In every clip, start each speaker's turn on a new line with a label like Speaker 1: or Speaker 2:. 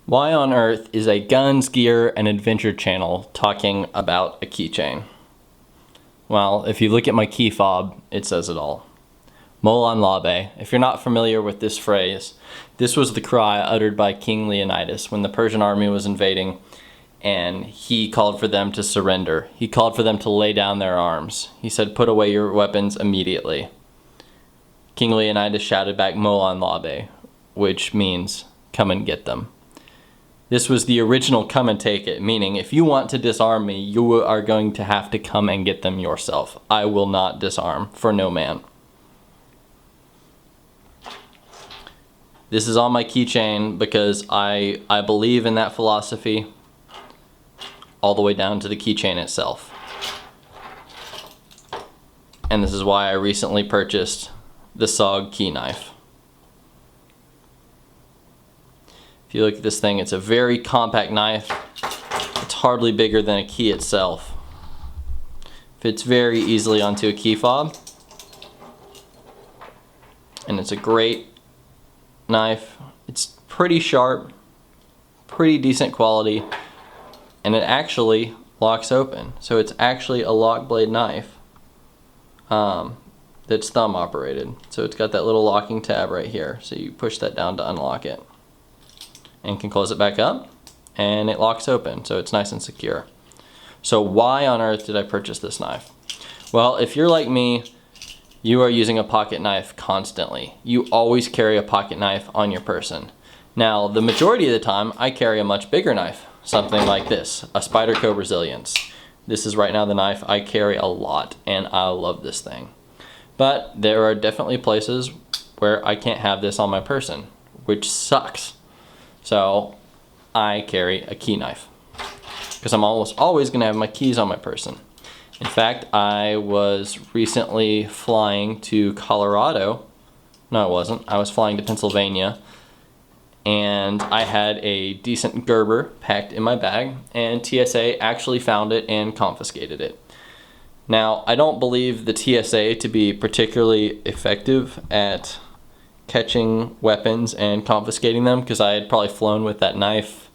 Speaker 1: Why on earth is a guns, gear, and adventure channel talking about a keychain? Well, if you look at my key fob, it says it all. Molan Labe. If you're not familiar with this phrase, this was the cry uttered by King Leonidas when the Persian army was invading, and he called for them to surrender. He called for them to lay down their arms. He said, "Put away your weapons immediately." King Leonidas shouted back, "Molan Labe," which means, "Come and get them." This was the original "come and take it," meaning if you want to disarm me, you are going to have to come and get them yourself. I will not disarm for no man. This is on my keychain because I believe in that philosophy all the way down to the keychain itself. And this is why I recently purchased the SOG Key Knife. If you look at this thing, it's a very compact knife. It's hardly bigger than a key itself. Fits very easily onto a key fob. And it's a great knife. It's pretty sharp, pretty decent quality, and it actually locks open. So it's actually a lock blade knife that's thumb operated. So it's got that little locking tab right here. So you push that down to unlock it and can close it back up, and it locks open, so it's nice and secure. So why on earth did I purchase this knife? Well, if you're like me, you are using a pocket knife constantly. You always carry a pocket knife on your person. Now, the majority of the time, I carry a much bigger knife, something like this, a Spyderco Brazilians. This is right now the knife I carry a lot, and I love this thing. But there are definitely places where I can't have this on my person, which sucks. So I carry a key knife because I'm almost always going to have my keys on my person. In fact, I was recently flying to Colorado. No, I wasn't. I was flying to Pennsylvania, and I had a decent Gerber packed in my bag, and TSA actually found it and confiscated it. Now, I don't believe the TSA to be particularly effective at catching weapons and confiscating them, because I had probably flown with that knife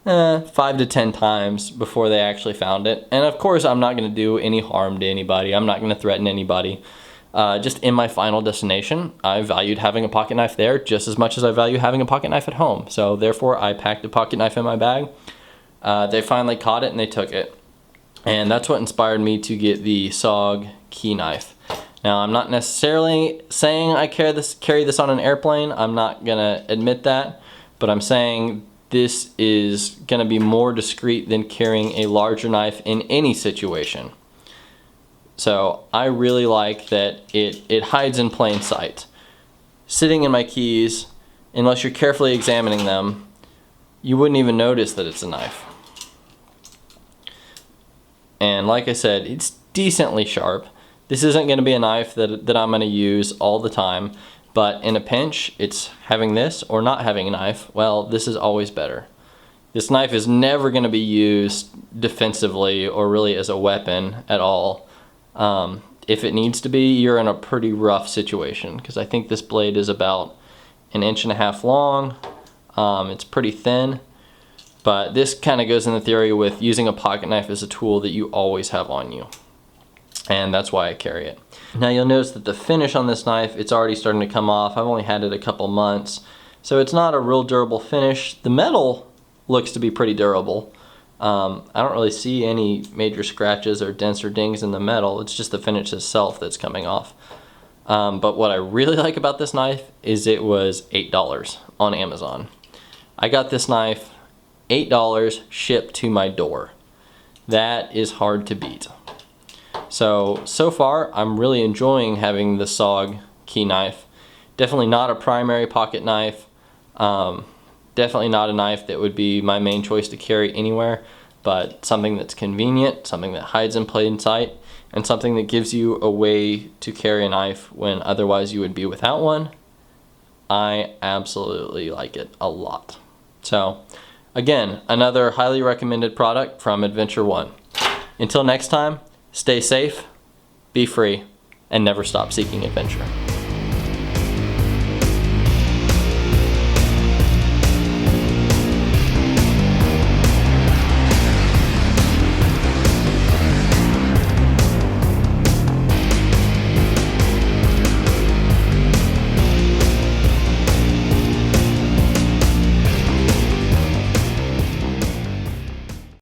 Speaker 1: 5 to 10 times before they actually found it. And of course, I'm not going to do any harm to anybody. I'm not going to threaten anybody. Just in my final destination, I valued having a pocket knife there just as much as I value having a pocket knife at home. So therefore, I packed a pocket knife in my bag. They finally caught it and they took it. And that's what inspired me to get the SOG Key Knife. Now, I'm not necessarily saying I carry this on an airplane. I'm not gonna admit that, but I'm saying this is gonna be more discreet than carrying a larger knife in any situation. So I really like that it hides in plain sight. Sitting in my keys, unless you're carefully examining them, you wouldn't even notice that it's a knife. And like I said, it's decently sharp. This isn't going to be a knife that I'm going to use all the time, but in a pinch, it's having this or not having a knife. Well, this is always better. This knife is never going to be used defensively or really as a weapon at all. If it needs to be, you're in a pretty rough situation, because I think this blade is about 1.5 inches long. It's pretty thin, but this kind of goes in the theory with using a pocket knife as a tool that you always have on you. And that's why I carry it. Now you'll notice that the finish on this knife, it's already starting to come off. I've only had it a couple months, so it's not a real durable finish. The metal looks to be pretty durable. I don't really see any major scratches or dents or dings in the metal. It's just the finish itself that's coming off. But what I really like about this knife is it was $8 on Amazon. I got this knife, $8 shipped to my door. That is hard to beat. So far, I'm really enjoying having the SOG Key Knife. Definitely not a primary pocket knife. Definitely not a knife that would be my main choice to carry anywhere, but something that's convenient, something that hides in plain sight, and something that gives you a way to carry a knife when otherwise you would be without one. I absolutely like it a lot. So, again, another highly recommended product from Adventure One. Until next time, stay safe, be free, and never stop seeking adventure.